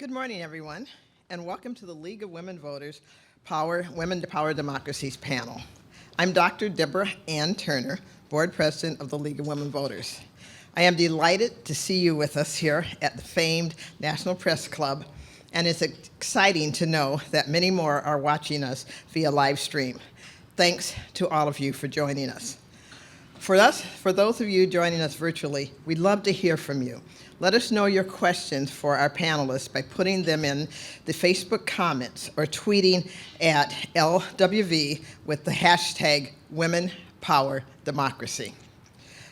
Good morning, everyone, and welcome to the League of Women Voters Women to Power Democracies panel. I'm Dr. Deborah Ann Turner, Board President of the League of Women Voters. I am delighted to see you with us here at the famed National Press Club, and it's exciting to know that many more are watching us via live stream. Thanks to all of you for joining us. For those of you joining us virtually, we'd love to hear from you. Let us know your questions for our panelists by putting them in the Facebook comments or tweeting at LWV with the hashtag #WomenPowerDemocracy.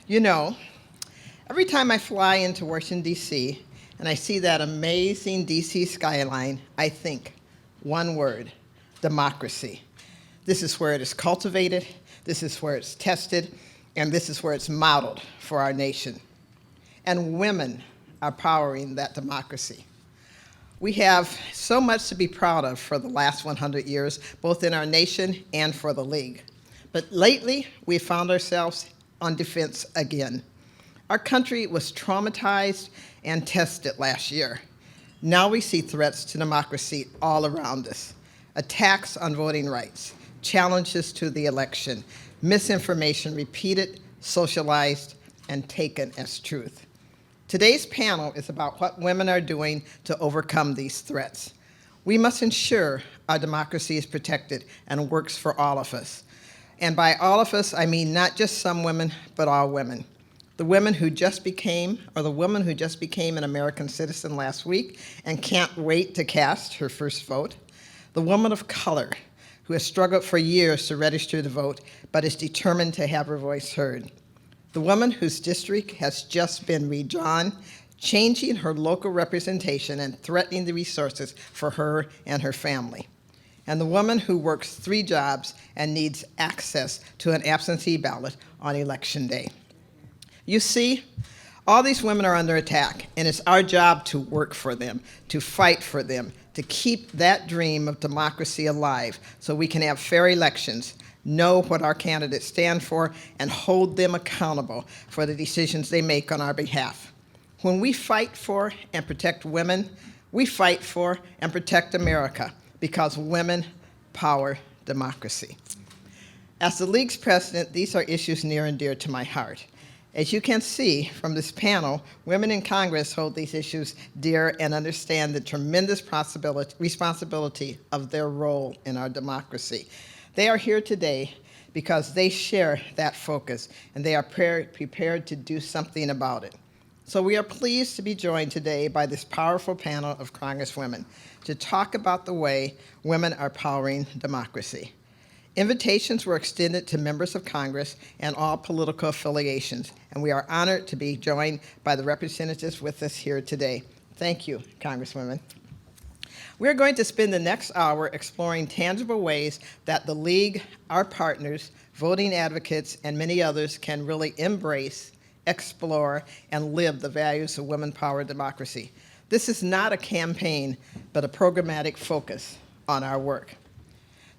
You know, every time I fly into Washington, D.C., and I see that amazing D.C. skyline, I think one word: democracy. This is where it is cultivated, this is where it's tested, and this is where it's modeled for our nation. And women are powering that democracy. We have so much to be proud of for the last 100 years, both in our nation and for the League. But lately, we found ourselves on defense again. Our country was traumatized and tested last year. Now we see threats to democracy all around us: attacks on voting rights, challenges to the election, misinformation repeated, socialized, and taken as truth. Today's panel is about what women are doing to overcome these threats. We must ensure our democracy is protected and works for all of us. And by all of us, I mean not just some women, but all women. The woman who just became an American citizen last week and can't wait to cast her first vote. The woman of color who has struggled for years to register to vote, but is determined to have her voice heard. The woman whose district has just been redrawn, changing her local representation and threatening the resources for her and her family. And the woman who works 3 jobs and needs access to an absentee ballot on Election Day. You see, all these women are under attack, and it's our job to work for them, to fight for them, to keep that dream of democracy alive so we can have fair elections, know what our candidates stand for, and hold them accountable for the decisions they make on our behalf. When we fight for and protect women, we fight for and protect America, because women power democracy. As the League's president, these are issues near and dear to my heart. As you can see from this panel, women in Congress hold these issues dear and understand the tremendous responsibility of their role in our democracy. They are here today because they share that focus, and they are prepared to do something about it. So we are pleased to be joined today by this powerful panel of Congresswomen to talk about the way women are powering democracy. Invitations were extended to members of Congress and all political affiliations, and we are honored to be joined by the representatives with us here today. Thank you, Congresswomen. We're going to spend the next hour exploring tangible ways that the League, our partners, voting advocates, and many others can really embrace, explore, and live the values of women-powered democracy. This is not a campaign, but a programmatic focus on our work.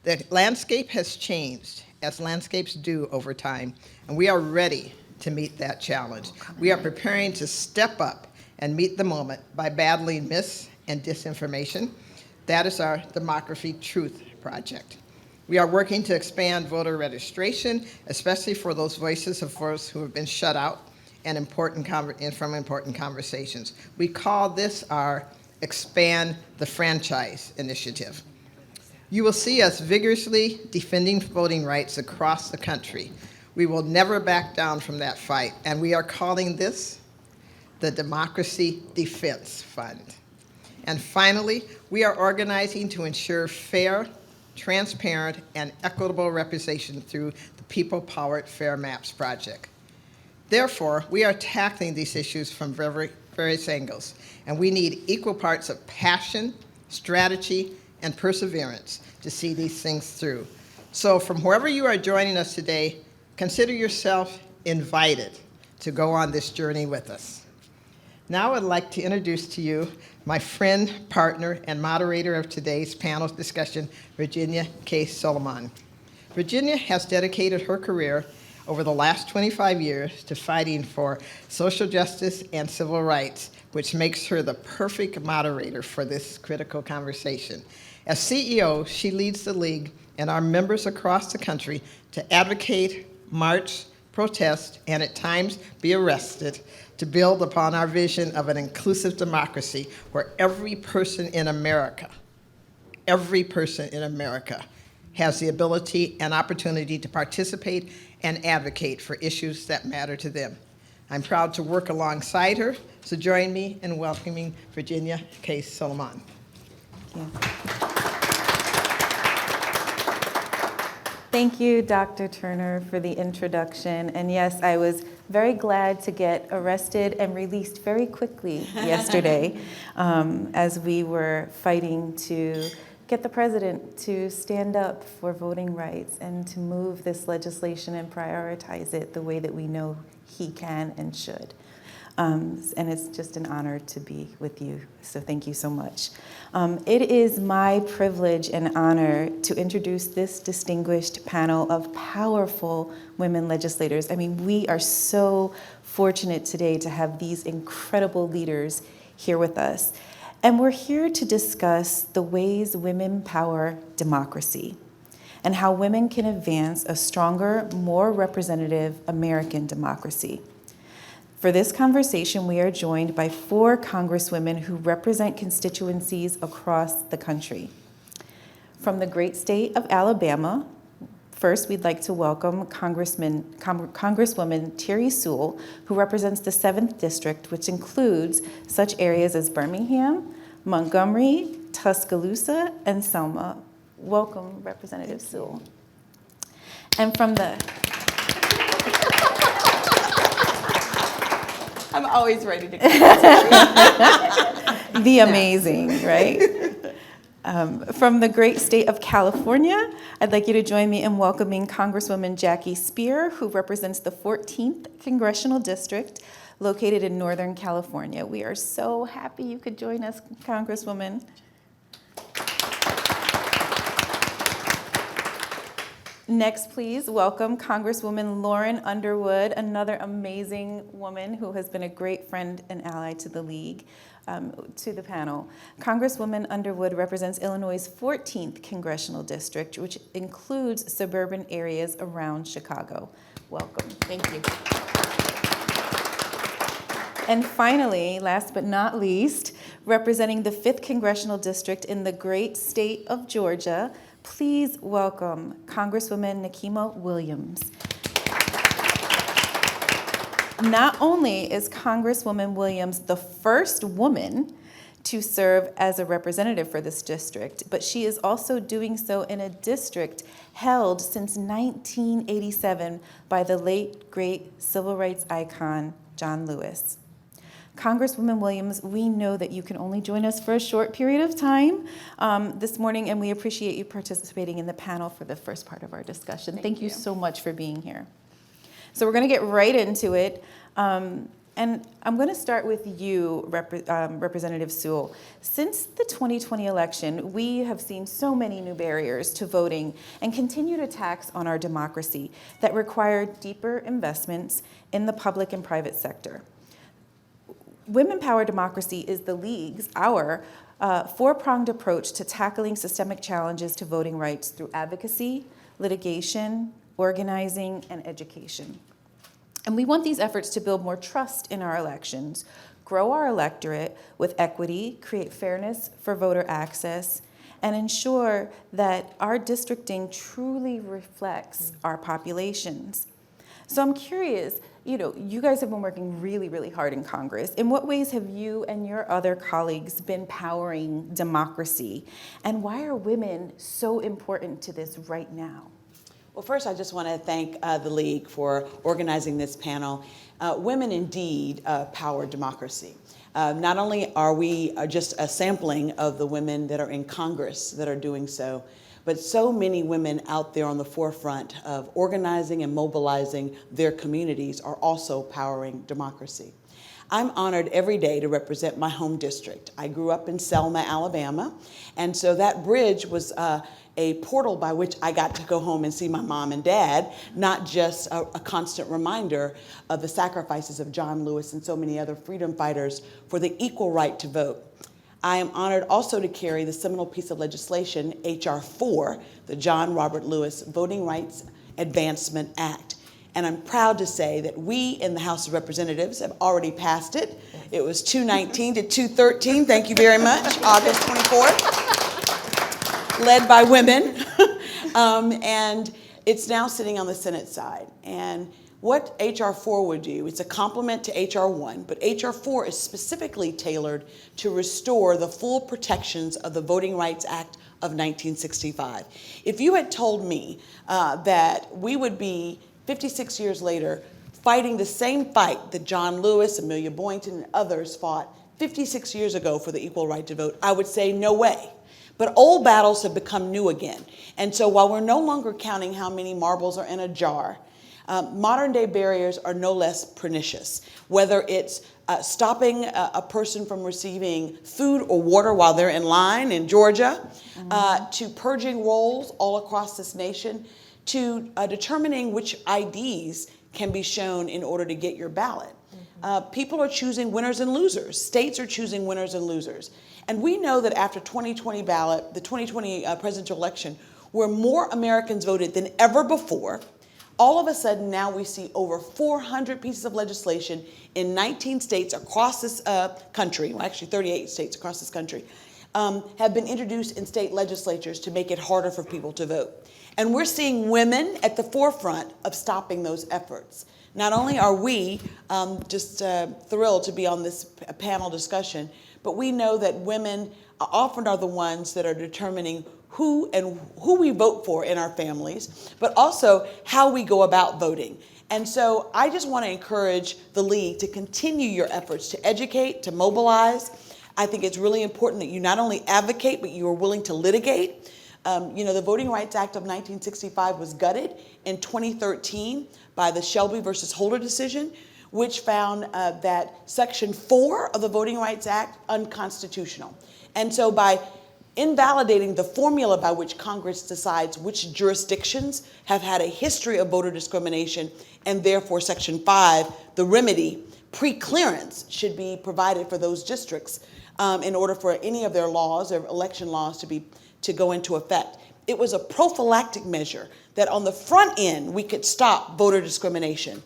The landscape has changed, as landscapes do over time, and we are ready to meet that challenge. We are preparing to step up and meet the moment by battling mis- and disinformation. That is our Democracy Truth Project. We are working to expand voter registration, especially for those voices of those who have been shut out and from important conversations. We call this our Expand the Franchise Initiative. You will see us vigorously defending voting rights across the country. We will never back down from that fight, and we are calling this the Democracy Defense Fund. And finally, we are organizing to ensure fair, transparent, and equitable representation through the People-Powered Fair Maps project. Therefore, we are tackling these issues from various angles, and we need equal parts of passion, strategy, and perseverance to see these things through. So from wherever you are joining us today, consider yourself invited to go on this journey with us. Now I'd like to introduce to you my friend, partner, and moderator of today's panel discussion, Virginia Kase Solomón. Virginia has dedicated her career over the last 25 years to fighting for social justice and civil rights, which makes her the perfect moderator for this critical conversation. As CEO, she leads the League and our members across the country to advocate, march, protest, and at times be arrested to build upon our vision of an inclusive democracy where every person in America has the ability and opportunity to participate and advocate for issues that matter to them. I'm proud to work alongside her, so join me in welcoming Virginia Kase Solomón. Thank you, Dr. Turner, for the introduction. And yes, I was very glad to get arrested and released very quickly yesterday as we were fighting to get the president to stand up for voting rights and to move this legislation and prioritize it the way that we know he can and should. And it's just an honor to be with you, so thank you so much. It is my privilege and honor to introduce this distinguished panel of powerful women legislators. I mean, we are so fortunate today to have these incredible leaders here with us. And we're here to discuss the ways women power democracy and how women can advance a stronger, more representative American democracy. For this conversation, we are joined by 4 congresswomen who represent constituencies across the country. From the great state of Alabama, first we'd like to welcome Congresswoman Terri Sewell, who represents the 7th District, which includes such areas as Birmingham, Montgomery, Tuscaloosa, and Selma. Welcome, Representative Sewell. And from the I'm always ready to go. The amazing, right? From the great state of California, I'd like you to join me in welcoming Congresswoman Jackie Speier, who represents the 14th Congressional District, located in Northern California. We are so happy you could join us, Congresswoman. Next, please welcome Congresswoman Lauren Underwood, another amazing woman who has been a great friend and ally to the League, to the panel. Congresswoman Underwood represents Illinois' 14th Congressional District, which includes suburban areas around Chicago. Welcome. Thank you. And finally, last but not least, representing the 5th Congressional District in the great state of Georgia, please welcome Congresswoman Nikema Williams. Not only is Congresswoman Williams the first woman to serve as a representative for this district, but she is also doing so in a district held since 1987 by the late, great civil rights icon, John Lewis. Congresswoman Williams, we know that you can only join us for a short period of time this morning, and we appreciate you participating in the panel for the first part of our discussion. Thank you so much for being here. So we're going to get right into it. And I'm going to start with you, Representative Sewell. Since the 2020 election, we have seen so many new barriers to voting and continued attacks on our democracy that require deeper investments in the public and private sector. Women Power Democracy is the League's, our four-pronged approach to tackling systemic challenges to voting rights through advocacy, litigation, organizing, and education. And we want these efforts to build more trust in our elections, grow our electorate with equity, create fairness for voter access, and ensure that our districting truly reflects our populations. So I'm curious, you guys have been working really, really hard in Congress. In what ways have you and your other colleagues been powering democracy? And why are women so important to this right now? Well, first, I just want to thank the League for organizing this panel. Women indeed power democracy. Not only are we just a sampling of the women that are in Congress that are doing so, but so many women out there on the forefront of organizing and mobilizing their communities are also powering democracy. I'm honored every day to represent my home district. I grew up in Selma, Alabama, and so that bridge was a portal by which I got to go home and see my mom and dad, not just a constant reminder of the sacrifices of John Lewis and so many other freedom fighters for the equal right to vote. I am honored also to carry the seminal piece of legislation, H.R. 4, the John Robert Lewis Voting Rights Advancement Act. And I'm proud to say that we in the House of Representatives have already passed it. It was 219 to 213, thank you very much, August 24th, led by women. And it's now sitting on the Senate side. And what H.R. 4 would do, it's a complement to H.R. 1, but H.R. 4 is specifically tailored to restore the full protections of the Voting Rights Act of 1965. If you had told me that we would be 56 years later fighting the same fight that John Lewis, Amelia Boynton, and others fought 56 years ago for the equal right to vote, I would say no way. But old battles have become new again. And so while we're no longer counting how many marbles are in a jar, modern day barriers are no less pernicious. Whether it's stopping a person from receiving food or water while they're in line in Georgia, to purging rolls all across this nation, to determining which IDs can be shown in order to get your ballot. People are choosing winners and losers. States are choosing winners and losers. And we know that after 2020 ballot, the 2020 presidential election, where more Americans voted than ever before, all of a sudden now we see over 400 pieces of legislation in 19 states across this country, well, actually 38 states across this country, have been introduced in state legislatures to make it harder for people to vote. And we're seeing women at the forefront of stopping those efforts. Not only are we just thrilled to be on this panel discussion, but we know that women often are the ones that are determining who we vote for in our families, but also how we go about voting. And so I just want to encourage the League to continue your efforts to educate, to mobilize. I think it's really important that you not only advocate, but you are willing to litigate. The Voting Rights Act of 1965 was gutted in 2013 by the Shelby versus Holder decision, which found that Section 4 of the Voting Rights Act unconstitutional. And so by invalidating the formula by which Congress decides which jurisdictions have had a history of voter discrimination, and therefore Section 5, the remedy, pre-clearance should be provided for those districts in order for any of their laws, their election laws, to go into effect. It was a prophylactic measure that on the front end we could stop voter discrimination.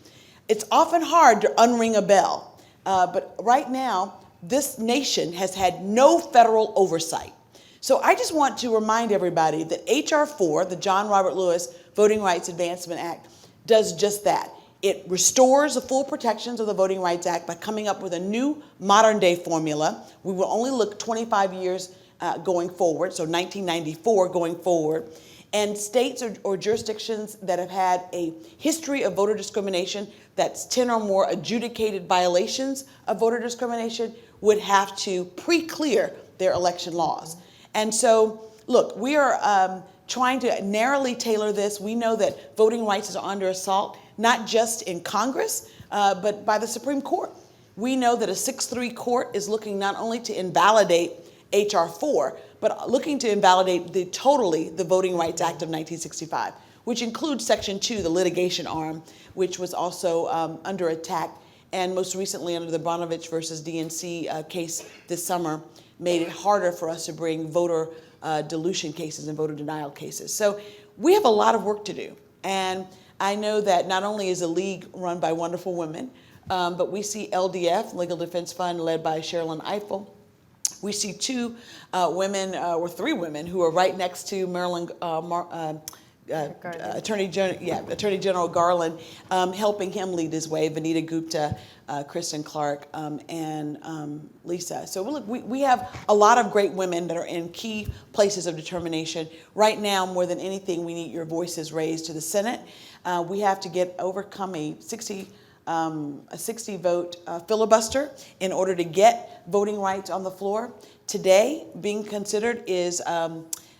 It's often hard to unring a bell, but right now this nation has had no federal oversight. So I just want to remind everybody that H.R. 4, the John Robert Lewis Voting Rights Advancement Act, does just that. It restores the full protections of the Voting Rights Act by coming up with a new modern day formula. We will only look 25 years going forward, so 1994 going forward. And states or jurisdictions that have had a history of voter discrimination, that's 10 or more adjudicated violations of voter discrimination, would have to pre-clear their election laws. And so, look, we are trying to narrowly tailor this. We know that voting rights is under assault, not just in Congress, but by the Supreme Court. We know that a 6-3 court is looking not only to invalidate H.R. 4, but looking to invalidate the Voting Rights Act of 1965, which includes Section 2, the litigation arm, which was also under attack, and most recently under the Bonovich versus DNC case this summer, made it harder for us to bring voter dilution cases and voter denial cases. So we have a lot of work to do. And I know that not only is the League run by wonderful women, but we see LDF, Legal Defense Fund, led by Sherilyn Eiffel. We see 2 women, or 3 women, who are right next to Maryland Attorney General Garland, helping him lead his way, Vanita Gupta, Kristen Clark, and Lisa. So look, we have a lot of great women that are in key places of determination. Right now, more than anything, we need your voices raised to the Senate. We have to overcome a 60-vote filibuster in order to get voting rights on the floor. Today, being considered is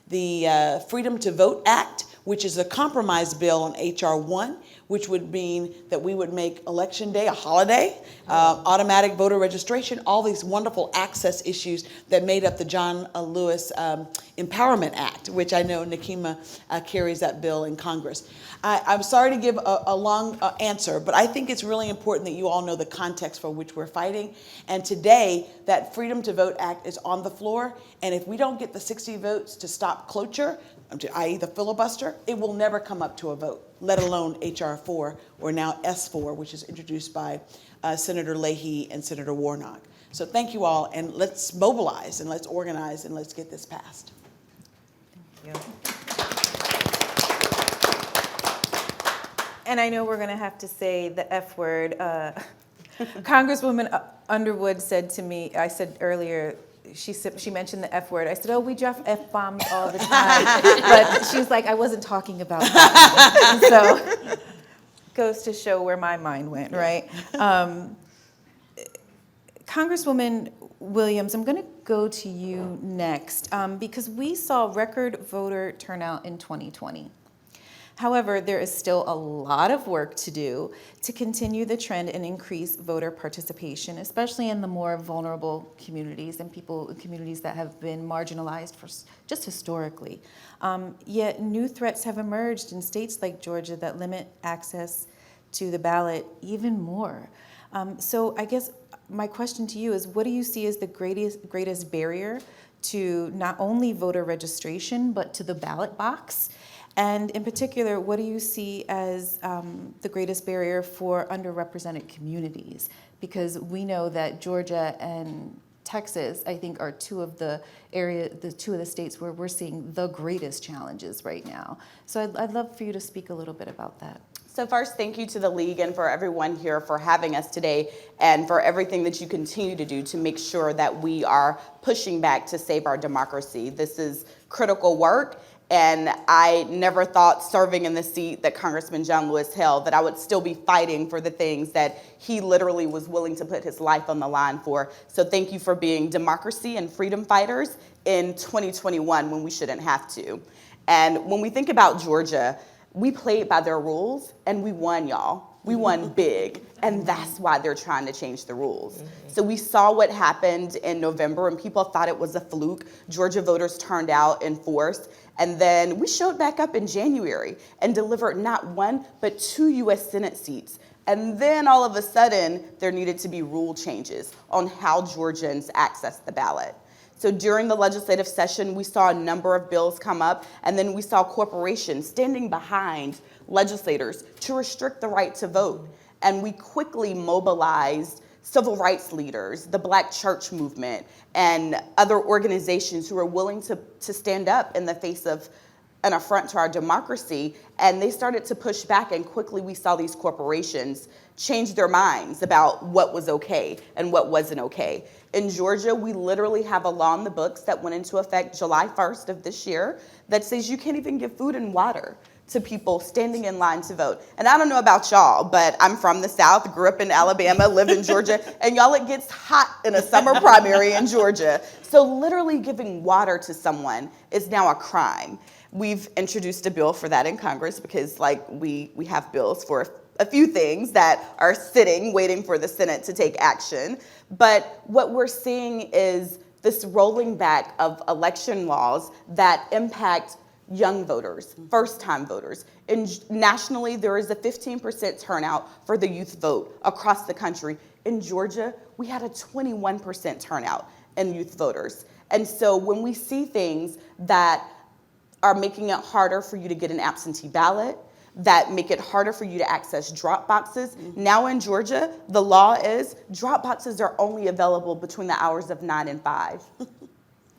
the Freedom to Vote Act, which is a compromise bill on H.R. 1, which would mean that we would make Election Day a holiday, automatic voter registration, all these wonderful access issues that made up the John Lewis Empowerment Act, which I know Nikema carries that bill in Congress. I'm sorry to give a long answer, but I think it's really important that you all know the context for which we're fighting. And today, that Freedom to Vote Act is on the floor, and if we don't get the 60 votes to stop cloture, i.e. the filibuster, it will never come up to a vote, let alone H.R. 4, or now S4, which is introduced by Senator Leahy and Senator Warnock. So thank you all, and let's mobilize, and let's organize, and let's get this passed. Thank you. And I know we're going to have to say the F word. Congresswoman Underwood said to me, I said earlier, she mentioned the F word. I said, oh, we drop F-bombs all the time. But she was like, I wasn't talking about that. So goes to show where my mind went, right? Congresswoman Williams, I'm going to go to you next because we saw record voter turnout in 2020. However, there is still a lot of work to do to continue the trend and increase voter participation, especially in the more vulnerable communities and communities that have been marginalized for just historically. Yet new threats have emerged in states like Georgia that limit access to the ballot even more. So I guess my question to you is, what do you see as the greatest barrier to not only voter registration, but to the ballot box? And in particular, what do you see as the greatest barrier for underrepresented communities? Because we know that Georgia and Texas, I think, are two of the states where we're seeing the greatest challenges right now. So I'd love for you to speak a little bit about that. So first, thank you to the League and for everyone here for having us today and for everything that you continue to do to make sure that we are pushing back to save our democracy. This is critical work. And I never thought, serving in the seat that Congressman John Lewis held, that I would still be fighting for the things that he literally was willing to put his life on the line for. So thank you for being democracy and freedom fighters in 2021 when we shouldn't have to. And when we think about Georgia, we played by their rules and we won, y'all. We won big, and that's why they're trying to change the rules. So we saw what happened in November, and people thought it was a fluke. Georgia voters turned out in force, and then we showed back up in January and delivered not one, but 2 U.S. Senate seats. And then all of a sudden, there needed to be rule changes on how Georgians access the ballot. So during the legislative session, we saw a number of bills come up, and then we saw corporations standing behind legislators to restrict the right to vote. And we quickly mobilized civil rights leaders, the Black church movement, and other organizations who are willing to stand up in the face of an affront to our democracy. And they started to push back, and quickly we saw these corporations change their minds about what was okay and what wasn't okay. In Georgia, we literally have a law in the books that went into effect July 1st of this year that says you can't even give food and water to people standing in line to vote. And I don't know about y'all, but I'm from the South, grew up in Alabama, live in Georgia, and y'all, it gets hot in a summer primary in Georgia. So literally giving water to someone is now a crime. We've introduced a bill for that in Congress because we have bills for a few things that are sitting, waiting for the Senate to take action. But what we're seeing is this rolling back of election laws that impact young voters, first-time voters. Nationally, there is a 15% turnout for the youth vote across the country. In Georgia, we had a 21% turnout in youth voters. And so when we see things that are making it harder for you to get an absentee ballot, that make it harder for you to access drop boxes. Now in Georgia, the law is drop boxes are only available between the hours of 9 and 5.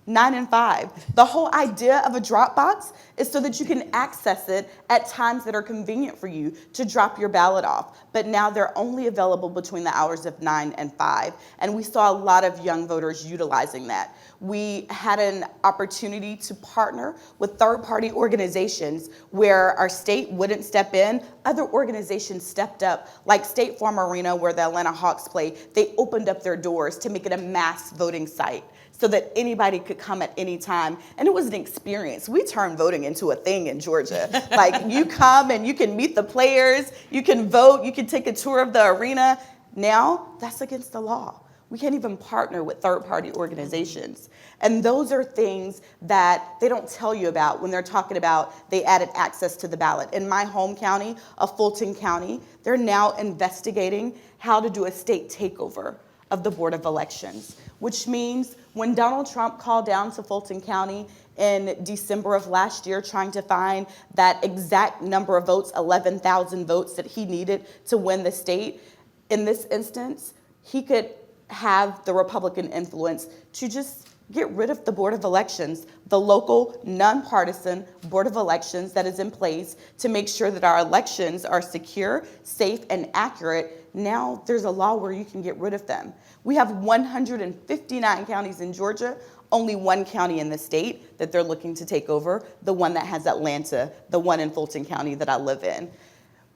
9 and 5. The whole idea of a drop box is so that you can access it at times that are convenient for you to drop your ballot off. but now they're only available between the hours of 9 and 5. And we saw a lot of young voters utilizing that. We had an opportunity to partner with third-party organizations where our state wouldn't step in. Other organizations stepped up, like State Farm Arena, where the Atlanta Hawks play. They opened up their doors to make it a mass voting site so that anybody could come at any time. And it was an experience. We turned voting into a thing in Georgia. Like, you come and you can meet the players, you can vote, you can take a tour of the arena. Now, that's against the law. We can't even partner with third-party organizations. And those are things that they don't tell you about when they're talking about they added access to the ballot. In my home county of Fulton County, they're now investigating how to do a state takeover of the Board of Elections, which means when Donald Trump called down to Fulton County in December of last year trying to find that exact number of votes, 11,000 votes that he needed to win the state, in this instance, he could have the Republican influence to just get rid of the Board of Elections, the local, nonpartisan Board of Elections that is in place to make sure that our elections are secure, safe, and accurate. Now there's a law where you can get rid of them. We have 159 counties in Georgia, only one county in the state that they're looking to take over, the one that has Atlanta, the one in Fulton County that I live in.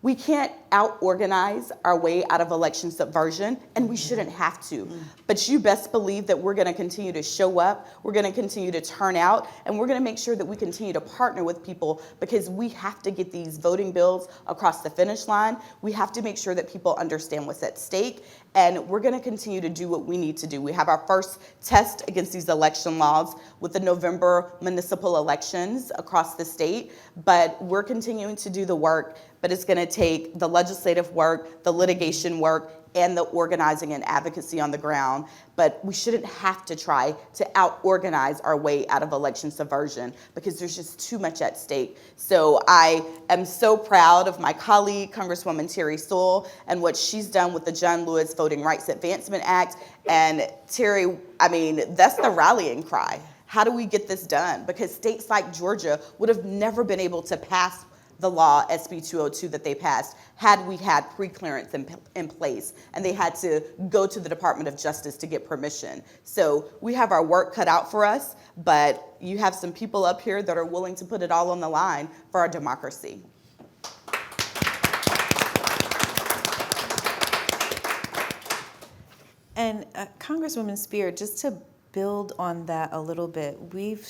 We can't out-organize our way out of election subversion, and we shouldn't have to. But you best believe that we're gonna continue to show up, we're gonna continue to turn out, and we're gonna make sure that we continue to partner with people because we have to get these voting bills across the finish line. We have to make sure that people understand what's at stake, and we're gonna continue to do what we need to do. We have our first test against these election laws with the November municipal elections across the state, but we're continuing to do the work, but it's gonna take the legislative work, the litigation work, and the organizing and advocacy on the ground. But we shouldn't have to try to out-organize our way out of election subversion because there's just too much at stake. So I am so proud of my colleague, Congresswoman Terri Sewell, and what she's done with the John Lewis Voting Rights Advancement Act. And Terri, I mean, that's the rallying cry. How do we get this done? Because states like Georgia would have never been able to pass the law, SB 202, that they passed, had we had pre-clearance in place, and they had to go to the Department of Justice to get permission. So we have our work cut out for us, but you have some people up here that are willing to put it all on the line for our democracy. And Congresswoman Speier, just to build on that a little bit, we've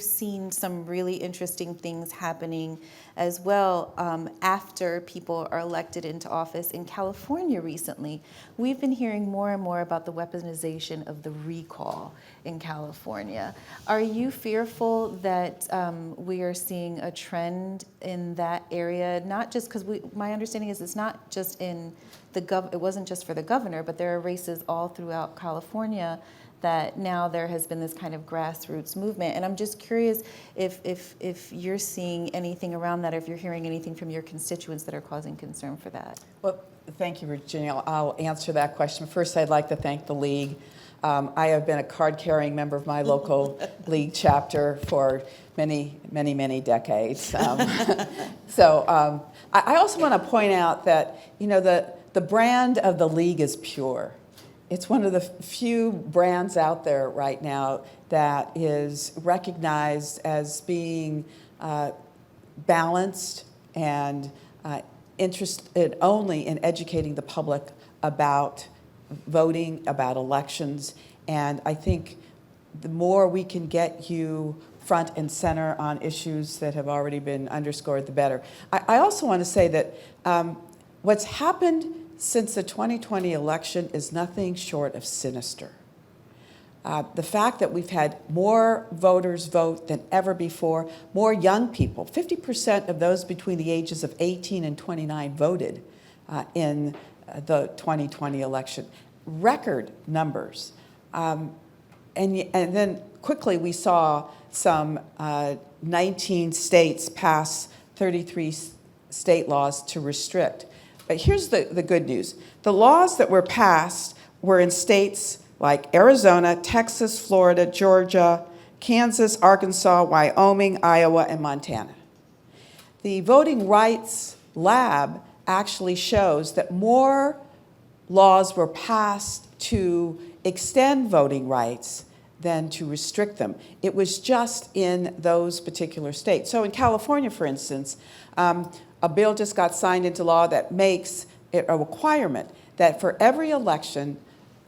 seen some really interesting things happening as well after people are elected into office in California recently. We've been hearing more and more about the weaponization of the recall in California. Are you fearful that we are seeing a trend in that area? Not just because my understanding is it's not just in it wasn't just for the governor, but there are races all throughout California that now there has been this kind of grassroots movement. And I'm just curious if you're seeing anything around that, or if you're hearing anything from your constituents that are causing concern for that. Well, thank you, Virginia. I'll answer that question. First, I'd like to thank the League. I have been a card-carrying member of my local League chapter for many, many, many decades. I also want to point out that, you know, the brand of the League is pure. It's one of the few brands out there right now that is recognized as being balanced and interested only in educating the public about voting, about elections. And I think the more we can get you front and center on issues that have already been underscored, the better. I also want to say that what's happened since the 2020 election is nothing short of sinister. The fact that we've had more voters vote than ever before, more young people, 50% of those between the ages of 18 and 29 voted in the 2020 election. Record numbers. And then quickly we saw some 19 states pass 33 state laws to restrict. But here's the good news. The laws that were passed were in states like Arizona, Texas, Florida, Georgia, Kansas, Arkansas, Wyoming, Iowa, and Montana. The Voting Rights Lab actually shows that more laws were passed to extend voting rights than to restrict them. It was just in those particular states. So in California, for instance, a bill just got signed into law that makes it a requirement that for every election,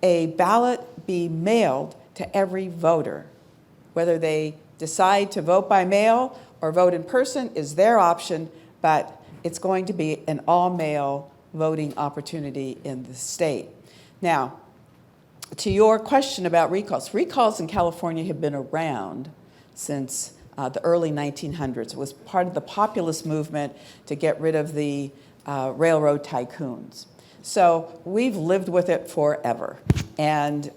a ballot be mailed to every voter. Whether they decide to vote by mail or vote in person is their option, but it's going to be an all-mail voting opportunity in the state. Now, to your question about recalls, recalls in California have been around since the early 1900s. It was part of the populist movement to get rid of the railroad tycoons. So we've lived with it forever. And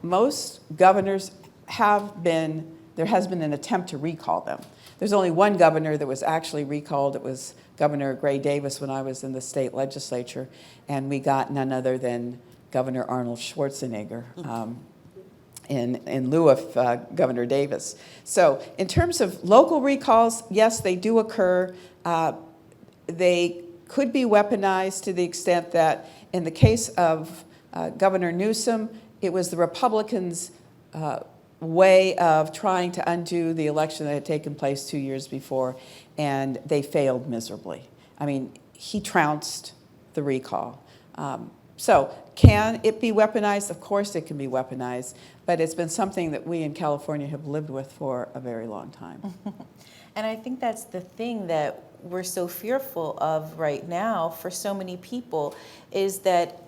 most governors there has been an attempt to recall them. There's only one governor that was actually recalled. It was Governor Gray Davis when I was in the state legislature, and we got none other than Governor Arnold Schwarzenegger in lieu of Governor Davis. So in terms of local recalls, yes, they do occur. They could be weaponized to the extent that in the case of Governor Newsom, it was the Republicans' way of trying to undo the election that had taken place 2 years before, and they failed miserably. I mean, he trounced the recall. So can it be weaponized? Of course it can be weaponized, but it's been something that we in California have lived with for a very long time. And I think that's the thing that we're so fearful of right now for so many people, is that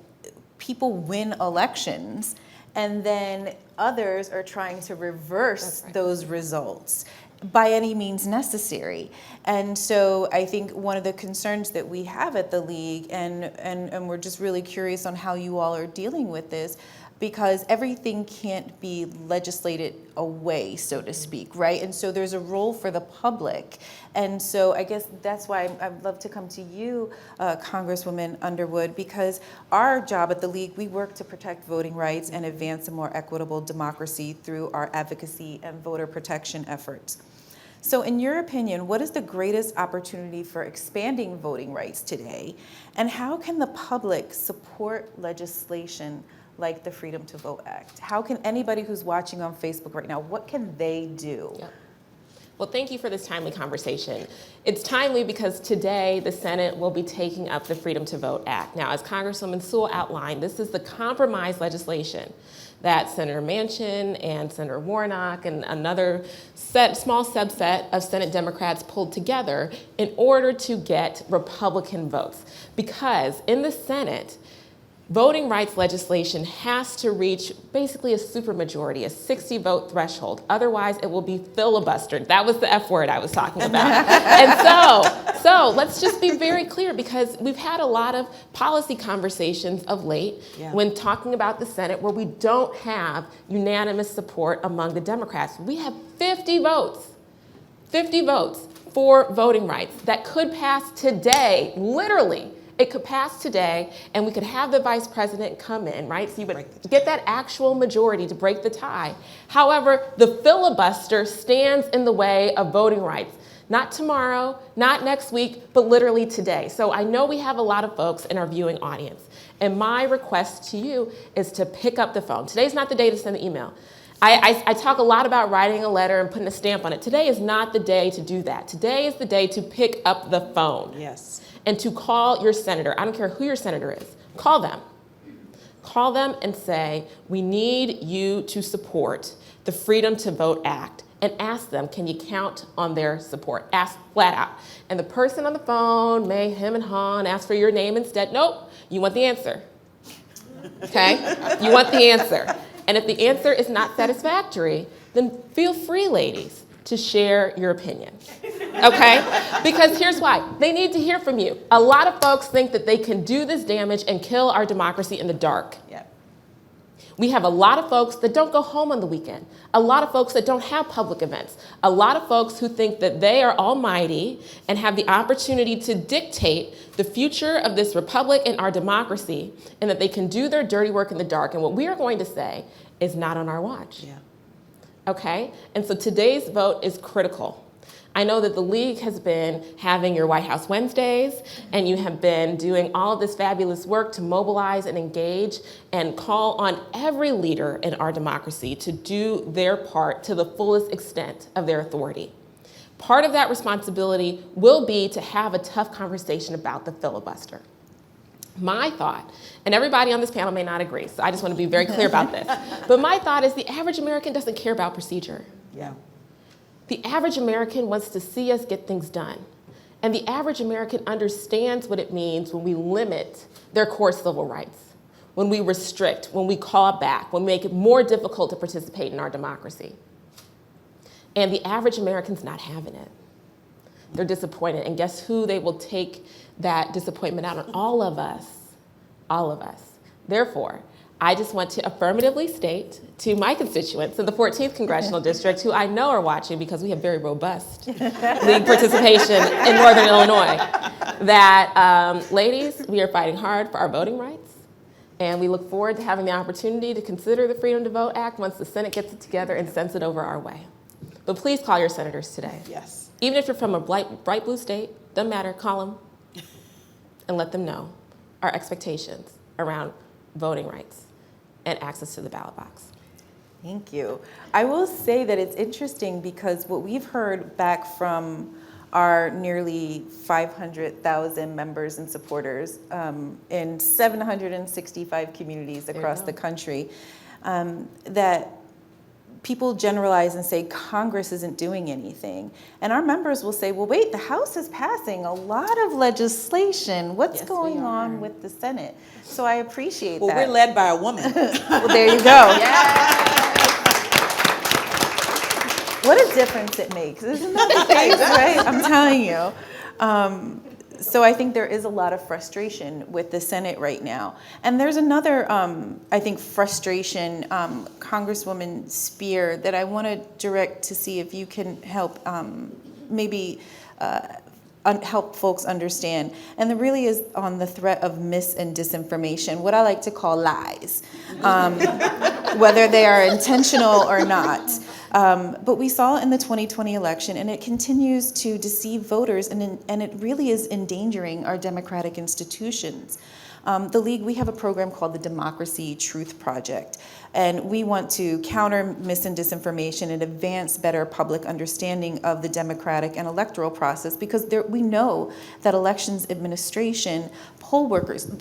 people win elections and then others are trying to reverse those results by any means necessary. And so I think one of the concerns that we have at the League, and we're just really curious on how you all are dealing with this, because everything can't be legislated away, so to speak, right? And so there's a role for the public. And so I guess that's why I'd love to come to you, Congresswoman Underwood, because our job at the League, we work to protect voting rights and advance a more equitable democracy through our advocacy and voter protection efforts. So in your opinion, what is the greatest opportunity for expanding voting rights today? And how can the public support legislation like the Freedom to Vote Act? How can anybody who's watching on Facebook right now, what can they do? Yep. Well, thank you for this timely conversation. It's timely because today the Senate will be taking up the Freedom to Vote Act. Now, as Congresswoman Sewell outlined, this is the compromise legislation that Senator Manchin and Senator Warnock and another small subset of Senate Democrats pulled together in order to get Republican votes. Because in the Senate, voting rights legislation has to reach basically a supermajority, a 60-vote threshold. Otherwise, it will be filibustered. That was the F word I was talking about. And so let's just be very clear, because we've had a lot of policy conversations of late when talking about the Senate where we don't have unanimous support among the Democrats. We have 50 votes for voting rights that could pass today, literally. It could pass today, and we could have the vice president come in, right? So you would get that actual majority to break the tie. However, the filibuster stands in the way of voting rights. Not tomorrow, not next week, but literally today. So I know we have a lot of folks in our viewing audience, and my request to you is to pick up the phone. Today's not the day to send an email. I talk a lot about writing a letter and putting a stamp on it. Today is not the day to do that. Today is the day to pick up the phone. Yes. And to call your senator. I don't care who your senator is. Call them. Call them and say, we need you to support the Freedom to Vote Act. And ask them, can you count on their support? Ask flat out. And the person on the phone may hem and haw and ask for your name instead. Nope, you want the answer. Okay? You want the answer. And if the answer is not satisfactory, then feel free, ladies, to share your opinion. Okay? Because here's why. They need to hear from you. A lot of folks think that they can do this damage and kill our democracy in the dark. Yep. We have a lot of folks that don't go home on the weekend. A lot of folks that don't have public events. A lot of folks who think that they are almighty and have the opportunity to dictate the future of this republic and our democracy, and that they can do their dirty work in the dark. And what we are going to say is not on our watch. Yeah. Okay? And so today's vote is critical. I know that the League has been having your White House Wednesdays, and you have been doing all of this fabulous work to mobilize and engage and call on every leader in our democracy to do their part to the fullest extent of their authority. Part of that responsibility will be to have a tough conversation about the filibuster. My thought, and everybody on this panel may not agree, so I just want to be very clear about this, but my thought is the average American doesn't care about procedure. Yeah. The average American wants to see us get things done. And the average American understands what it means when we limit their core civil rights, when we restrict, when we call back, when we make it more difficult to participate in our democracy. And the average American's not having it. They're disappointed. And guess who they will take that disappointment out on? All of us. All of us. Therefore, I just want to affirmatively state to my constituents in the 14th Congressional District, who I know are watching because we have very robust League participation in Northern Illinois, that ladies, we are fighting hard for our voting rights, and we look forward to having the opportunity to consider the Freedom to Vote Act once the Senate gets it together and sends it over our way. But please call your senators today. Yes. Even if you're from a bright blue state, doesn't matter, call them and let them know our expectations around voting rights and access to the ballot box. Thank you. I will say that it's interesting because what we've heard back from our nearly 500,000 members and supporters in 765 communities across the country, that people generalize and say Congress isn't doing anything. And our members will say, well, wait, the House is passing a lot of legislation. What's going on with the Senate? So I appreciate that. Well, we're led by a woman. Well, there you go. What a difference it makes. Isn't that the case, right? I'm telling you. So I think there is a lot of frustration with the Senate right now. And there's another, I think, frustration, Congresswoman Speier, that I want to direct to see if you can help maybe help folks understand. And it really is on the threat of mis and disinformation, what I like to call lies, whether they are intentional or not. But we saw in the 2020 election, and it continues to deceive voters, and it really is endangering our democratic institutions. The League, we have a program called the Democracy Truth Project, and we want to counter mis and disinformation and advance better public understanding of the democratic and electoral process, because we know that elections administration, poll workers,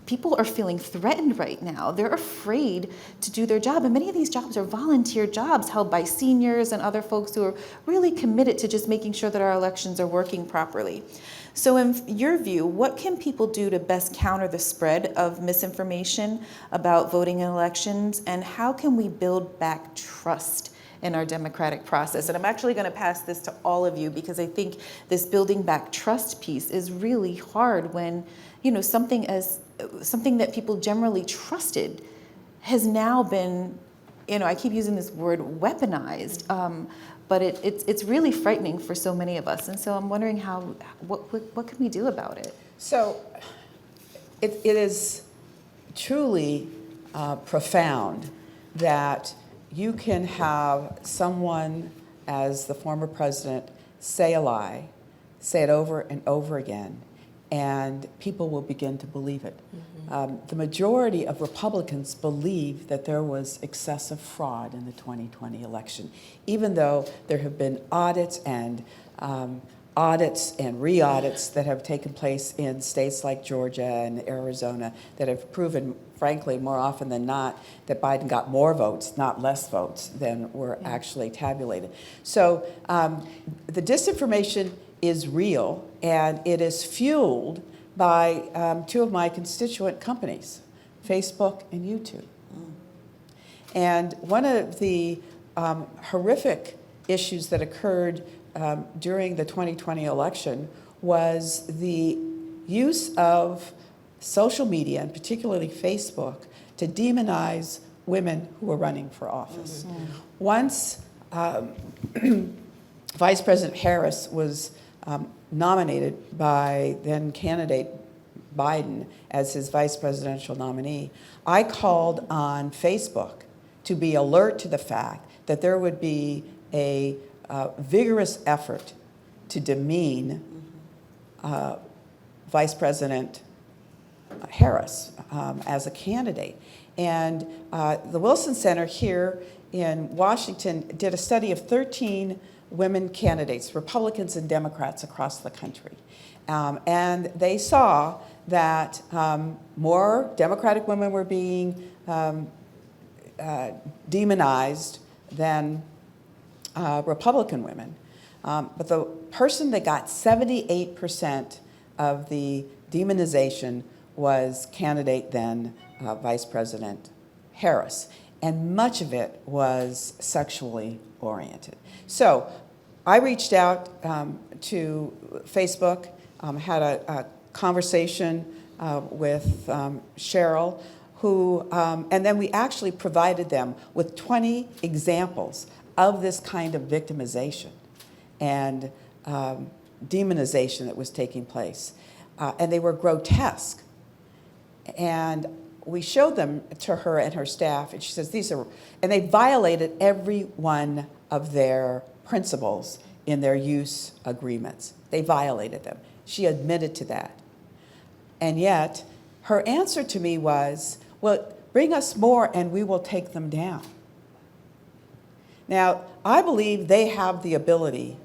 people are feeling threatened right now. They're afraid to do their job. And many of these jobs are volunteer jobs held by seniors and other folks who are really committed to just making sure that our elections are working properly. So in your view, what can people do to best counter the spread of misinformation about voting in elections? And how can we build back trust in our democratic process? And I'm actually going to pass this to all of you, because I think this building back trust piece is really hard when, something that people generally trusted has now been, I keep using this word, weaponized, but it's really frightening for so many of us. And so I'm wondering what can we do about it? So it is truly profound that you can have someone, as the former president, say a lie, say it over and over again, and people will begin to believe it. Mm-hmm. The majority of Republicans believe that there was excessive fraud in the 2020 election, even though there have been audits and re-audits that have taken place in states like Georgia and Arizona that have proven, frankly, more often than not, that Biden got more votes, not less votes, than were actually tabulated. So the disinformation is real, and it is fueled by two of my constituent companies, Facebook and YouTube. And one of the horrific issues that occurred during the 2020 election was the use of social media, and particularly Facebook, to demonize women who were running for office. Mm-hmm. Once Vice President Harris was nominated by then candidate Biden as his vice presidential nominee, I called on Facebook to be alert to the fact that there would be a vigorous effort to demean Vice President Harris as a candidate. And the Wilson Center here in Washington did a study of 13 women candidates, Republicans and Democrats across the country. And they saw that more Democratic women were being demonized than Republican women. But the person that got 78% of the demonization was candidate then Vice President Harris. And much of it was sexually oriented. So I reached out to Facebook, had a conversation with Cheryl, who, and then we actually provided them with 20 examples of this kind of victimization and demonization that was taking place. And they were grotesque. And we showed them to her and her staff, and she says, these are, and they violated every one of their principles in their use agreements. They violated them. She admitted to that. And yet, her answer to me was, well, bring us more and we will take them down. Now, I believe they have the ability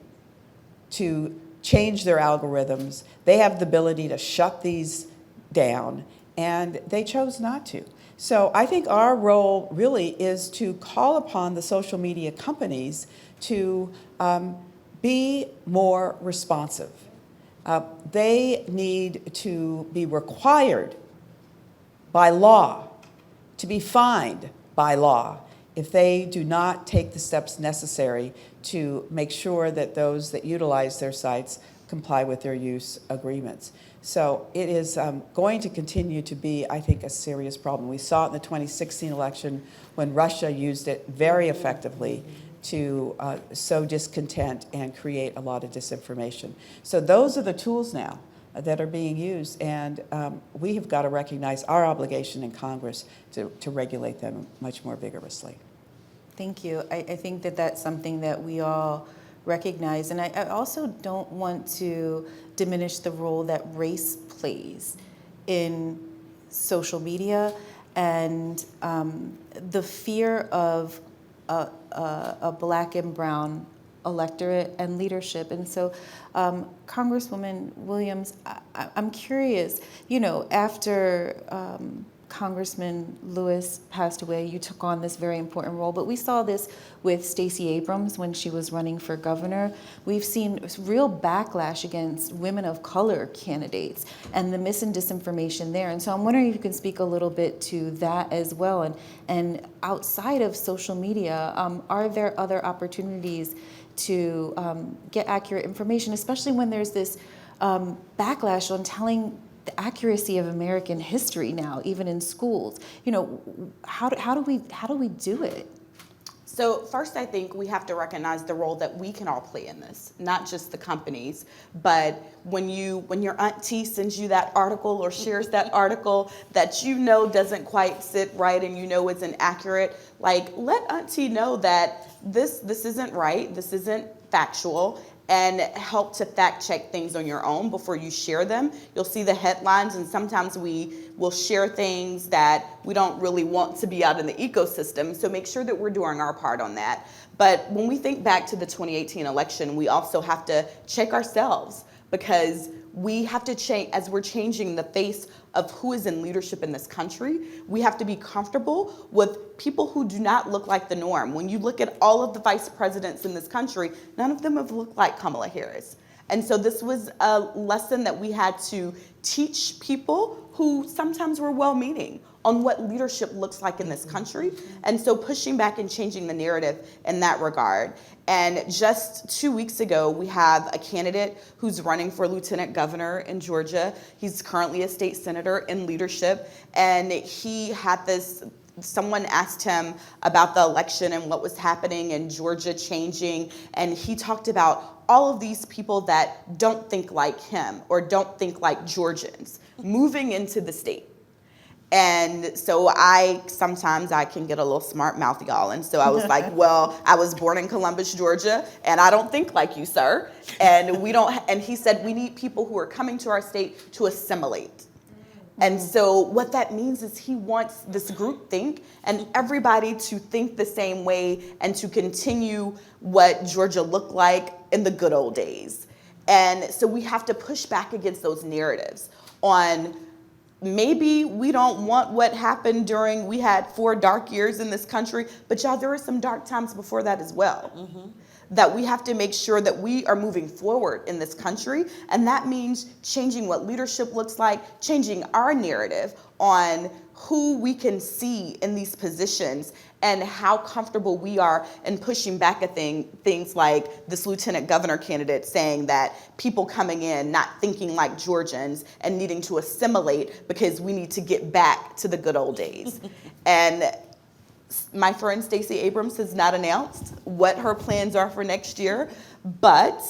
to change their algorithms. They have the ability to shut these down, and they chose not to. So I think our role really is to call upon the social media companies to be more responsive. They need to be required by law, to be fined by law, if they do not take the steps necessary to make sure that those that utilize their sites comply with their use agreements. So it is going to continue to be, I think, a serious problem. We saw it in the 2016 election when Russia used it very effectively to sow discontent and create a lot of disinformation. So those are the tools now that are being used, and we have got to recognize our obligation in Congress to regulate them much more vigorously. Thank you. I think that that's something that we all recognize, and I also don't want to diminish the role that race plays in social media and the fear of a black and brown electorate and leadership. And so, Congresswoman Williams, I'm curious, you know, after Congressman Lewis passed away, you took on this very important role, but we saw this with Stacey Abrams when she was running for governor. We've seen real backlash against women of color candidates and the mis and disinformation there. And so I'm wondering if you can speak a little bit to that as well. And outside of social media, are there other opportunities to get accurate information, especially when there's this backlash on telling the accuracy of American history now, even in schools? You know, how do we do it? So first, I think we have to recognize the role that we can all play in this, not just the companies, but when your auntie sends you that article or shares that article that you know doesn't quite sit right and you know isn't accurate, like, let auntie know that this isn't right, this isn't factual, and help to fact check things on your own before you share them. You'll see the headlines, and sometimes we will share things that we don't really want to be out in the ecosystem, so make sure that we're doing our part on that. But when we think back to the 2018 election, we also have to check ourselves, because we have to change, as we're changing the face of who is in leadership in this country, we have to be comfortable with people who do not look like the norm. When you look at all of the vice presidents in this country, none of them have looked like Kamala Harris. And so this was a lesson that we had to teach people who sometimes were well-meaning on what leadership looks like in this country. And so pushing back and changing the narrative in that regard. And just 2 weeks ago, we have a candidate who's running for lieutenant governor in Georgia. He's currently a state senator in leadership. And he had this, someone asked him about the election and what was happening in Georgia changing. And he talked about all of these people that don't think like him or don't think like Georgians moving into the state. And so sometimes I can get a little smart mouth, y'all. And so I was like, well, I was born in Columbus, Georgia, and I don't think like you, sir. And and he said, we need people who are coming to our state to assimilate. And so what that means is he wants this group think and everybody to think the same way and to continue what Georgia looked like in the good old days. And so we have to push back against those narratives on maybe we don't want what happened we had 4 dark years in this country, but y'all, there were some dark times before that as well. Mm-hmm. That we have to make sure that we are moving forward in this country. And that means changing what leadership looks like, changing our narrative on who we can see in these positions and how comfortable we are in pushing back at things like this lieutenant governor candidate saying that people coming in not thinking like Georgians and needing to assimilate because we need to get back to the good old days. And my friend Stacey Abrams has not announced what her plans are for next year, but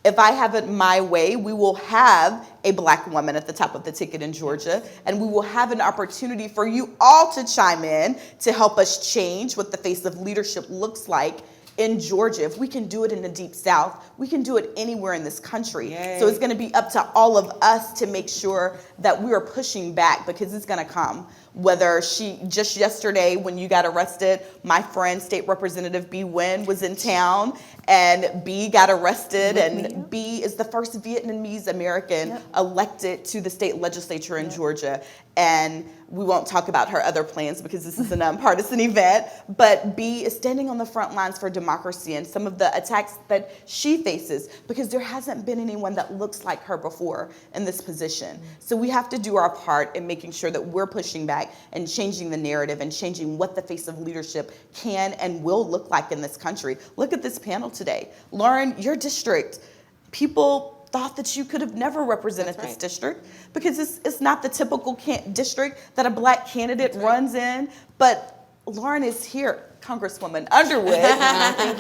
if I have it my way, we will have a Black woman at the top of the ticket in Georgia, and we will have an opportunity for you all to chime in to help us change what the face of leadership looks like in Georgia. If we can do it in the Deep South, we can do it anywhere in this country. Yay. So it's going to be up to all of us to make sure that we are pushing back, because it's going to come. Whether just yesterday when you got arrested, my friend State Representative B. Nguyen was in town, and B got arrested, and B is the first Vietnamese American elected to the state legislature in Georgia. And we won't talk about her other plans because this is a nonpartisan event, but B is standing on the front lines for democracy and some of the attacks that she faces, because there hasn't been anyone that looks like her before in this position. So we have to do our part in making sure that we're pushing back and changing the narrative and changing what the face of leadership can and will look like in this country. Look at this panel today. Lauren, your district, people thought that you could have never represented this district because it's not the typical district that a Black candidate runs in. But Lauren is here, Congresswoman Underwood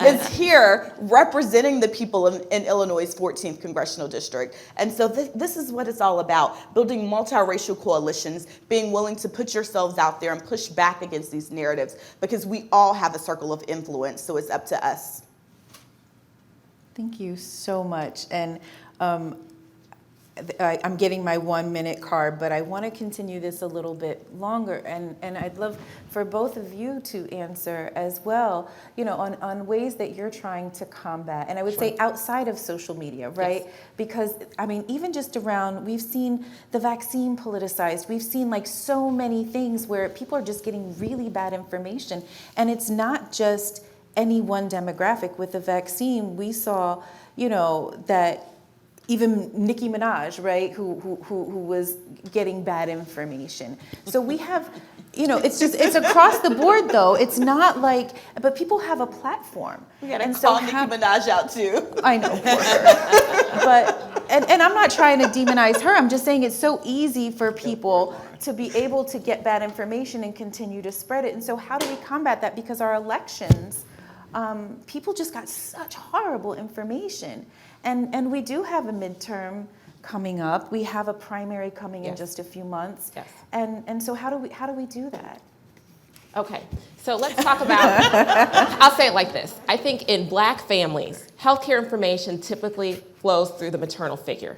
is here representing the people in Illinois' 14th Congressional District. And so this is what it's all about, building multiracial coalitions, being willing to put yourselves out there and push back against these narratives, because we all have a circle of influence, so it's up to us. Thank you so much. And I'm getting my 1-minute card, but I want to continue this a little bit longer, and I'd love for both of you to answer as well, on ways that you're trying to combat, and I would say outside of social media, right? Yes. Because, even just around, we've seen the vaccine politicized, we've seen so many things where people are just getting really bad information, and it's not just any one demographic. With the vaccine, we saw, that even Nicki Minaj, right, who was getting bad information. So we have, it's across the board though. It's not but people have a platform. We gotta call Nicki Minaj out too. I know, poor her. But, and I'm not trying to demonize her. I'm just saying it's so easy for people to be able to get bad information and continue to spread it. And so how do we combat that? Because our elections, people just got such horrible information. And we do have a midterm coming up. We have a primary coming in just a few months. Yes. And so how do we do that? Okay, so let's talk about, I'll say it like this. I think in Black families, healthcare information typically flows through the maternal figure,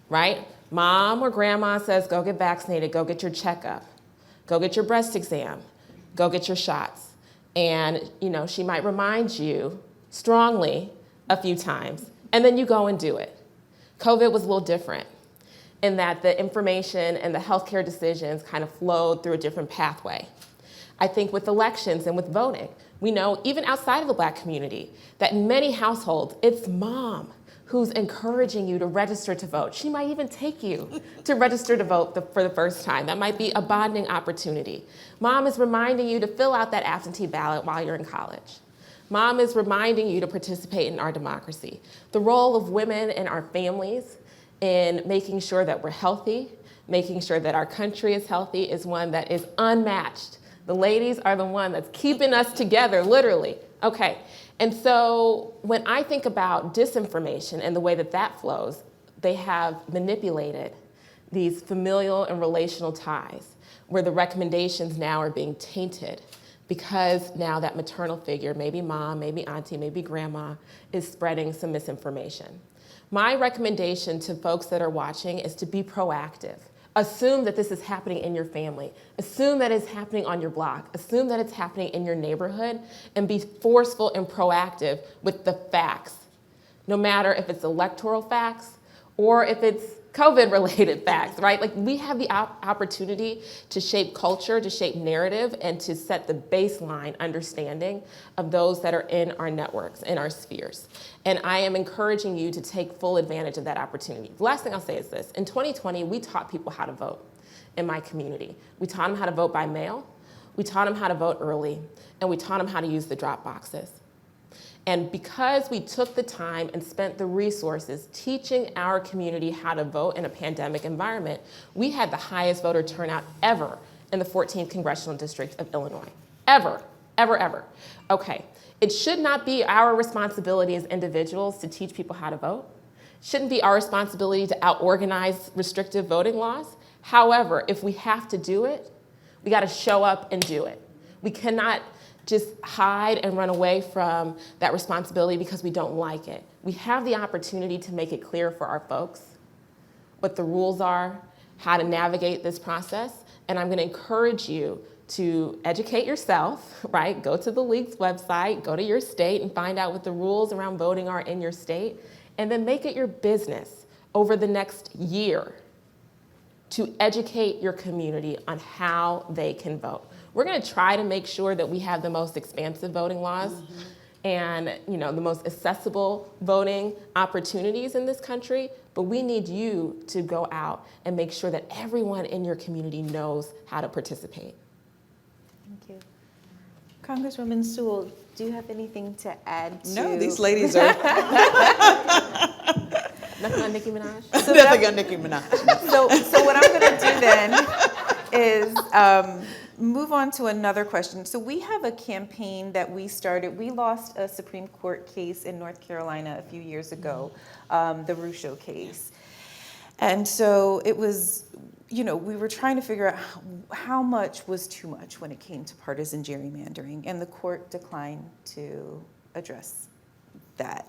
right? Mom or grandma says, go get vaccinated, go get your checkup, go get your breast exam, go get your shots. And, she might remind you strongly a few times, and then you go and do it. COVID was a little different in that the information and the healthcare decisions kind of flowed through a different pathway. I think with elections and with voting, we know even outside of the Black community that in many households, it's mom who's encouraging you to register to vote. She might even take you to register to vote for the first time. That might be a bonding opportunity. Mom is reminding you to fill out that absentee ballot while you're in college. Mom is reminding you to participate in our democracy. The role of women in our families in making sure that we're healthy, making sure that our country is healthy, is one that is unmatched. The ladies are the one that's keeping us together, literally. Okay, and so when I think about disinformation and the way that flows, they have manipulated these familial and relational ties where the recommendations now are being tainted because now that maternal figure, maybe mom, maybe auntie, maybe grandma, is spreading some misinformation. My recommendation to folks that are watching is to be proactive. Assume that this is happening in your family. Assume that it's happening on your block. Assume that it's happening in your neighborhood, and be forceful and proactive with the facts, no matter if it's electoral facts or if it's COVID-related facts, right? Like, we have the opportunity to shape culture, to shape narrative, and to set the baseline understanding of those that are in our networks, in our spheres. And I am encouraging you to take full advantage of that opportunity. The last thing I'll say is this. In 2020, we taught people how to vote in my community. We taught them how to vote by mail, we taught them how to vote early, and we taught them how to use the drop boxes. And because we took the time and spent the resources teaching our community how to vote in a pandemic environment, we had the highest voter turnout ever in the 14th Congressional District of Illinois. Ever, ever, ever. Okay, it should not be our responsibility as individuals to teach people how to vote. It shouldn't be our responsibility to out-organize restrictive voting laws. However, if we have to do it, we gotta show up and do it. We cannot just hide and run away from that responsibility because we don't like it. We have the opportunity to make it clear for our folks what the rules are, how to navigate this process, and I'm gonna encourage you to educate yourself, right? Go to the league's website, go to your state and find out what the rules around voting are in your state, and then make it your business over the next year to educate your community on how they can vote. We're going to try to make sure that we have the most expansive voting laws and, you know, the most accessible voting opportunities in this country, but we need you to go out and make sure that everyone in your community knows how to participate. Thank you. Congresswoman Sewell, do you have anything to add to? No, these ladies are Nothing on Nicki Minaj? definitely on Nicki Minaj. So what I'm going to do then is move on to another question. So we have a campaign that we started. We lost a Supreme Court case in North Carolina a few years ago, the Russo case. And so it was, you know, we were trying to figure out how much was too much when it came to partisan gerrymandering, and the court declined to address that.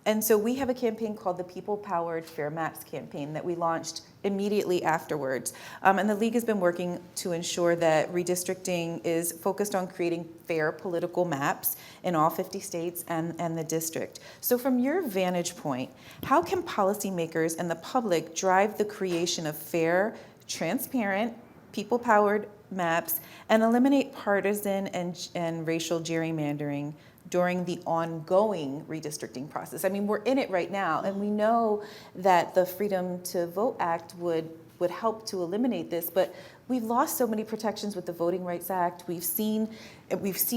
And so we have a campaign called the People-Powered Fair Maps campaign that we launched immediately afterwards. And the League has been working to ensure that redistricting is focused on creating fair political maps in all 50 states and the district. So from your vantage point, how can policymakers and the public drive the creation of fair, transparent, people-powered maps and eliminate partisan and racial gerrymandering during the ongoing redistricting process? I mean, we're in it right now, and we know that the Freedom to Vote Act would help to eliminate this, but we've lost so many protections with the Voting Rights Act. We've seen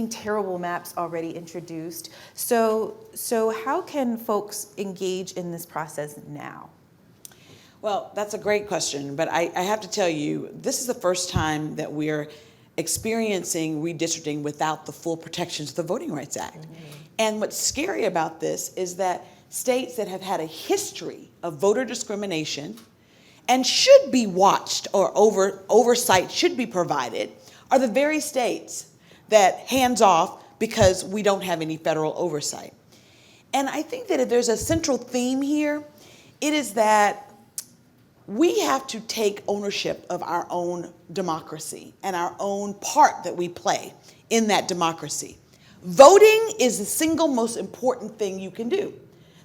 terrible maps already introduced. So how can folks engage in this process now? Well, that's a great question, but I have to tell you, this is the first time that we're experiencing redistricting without the full protections of the Voting Rights Act. And what's scary about this is that states that have had a history of voter discrimination and should be watched, or oversight should be provided, are the very states that hands off because we don't have any federal oversight. And I think that if there's a central theme here, it is that we have to take ownership of our own democracy and our own part that we play in that democracy. Voting is the single most important thing you can do.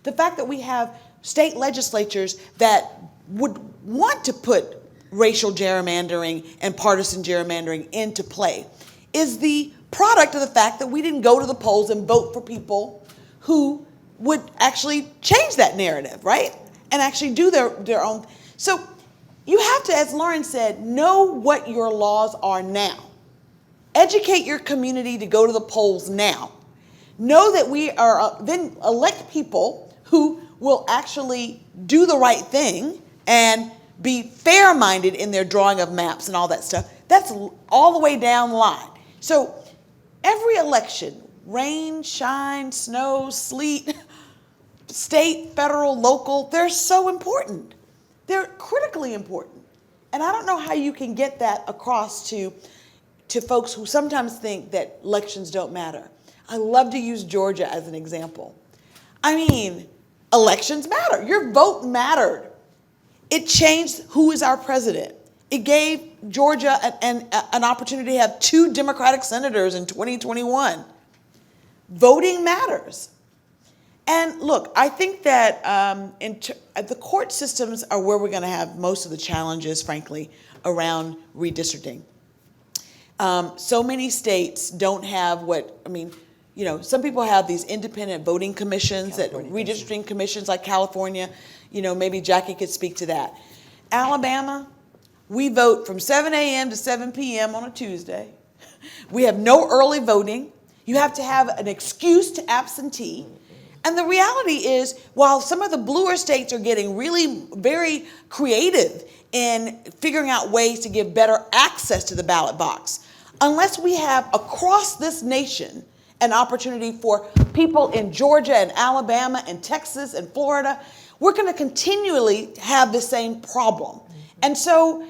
The fact that we have state legislatures that would want to put racial gerrymandering and partisan gerrymandering into play is the product of the fact that we didn't go to the polls and vote for people who would actually change that narrative, right? And actually do their own. So you have to, as Lauren said, know what your laws are now. Educate your community to go to the polls now. Know that we are, then elect people who will actually do the right thing and be fair-minded in their drawing of maps and all that stuff. That's all the way down the line. So every election, rain, shine, snow, sleet, state, federal, local, they're so important. They're critically important. And I don't know how you can get that across to folks who sometimes think that elections don't matter. I love to use Georgia as an example. I mean, elections matter. Your vote mattered. It changed who is our president. It gave Georgia an opportunity to have 2 Democratic senators in 2021. Voting matters. And look, I think that the court systems are where we're going to have most of the challenges, frankly, around redistricting. So many states don't have some people have these independent voting commissions, redistricting commissions like California. Maybe Jackie could speak to that. Alabama, we vote from 7 a.m. to 7 p.m. on a Tuesday. We have no early voting. You have to have an excuse to absentee. And the reality is, while some of the bluer states are getting really very creative in figuring out ways to give better access to the ballot box, unless we have across this nation an opportunity for people in Georgia and Alabama and Texas and Florida, we're going to continually have the same problem. And so,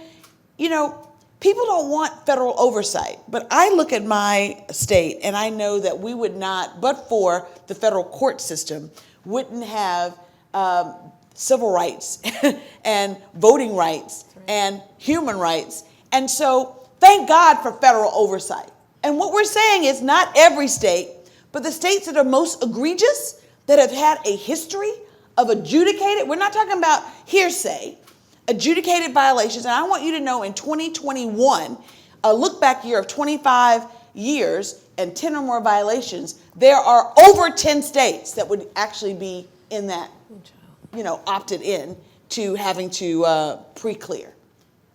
people don't want federal oversight, but I look at my state and I know that we would not, but for the federal court system, wouldn't have civil rights and voting rights and human rights. And so thank God for federal oversight. And what we're saying is not every state, but the states that are most egregious, that have had a history of adjudicated, we're not talking about hearsay, adjudicated violations. And I want you to know in 2021, a look back year of 25 years and 10 or more violations, there are over 10 states that would actually be in that, opted in to having to pre-clear.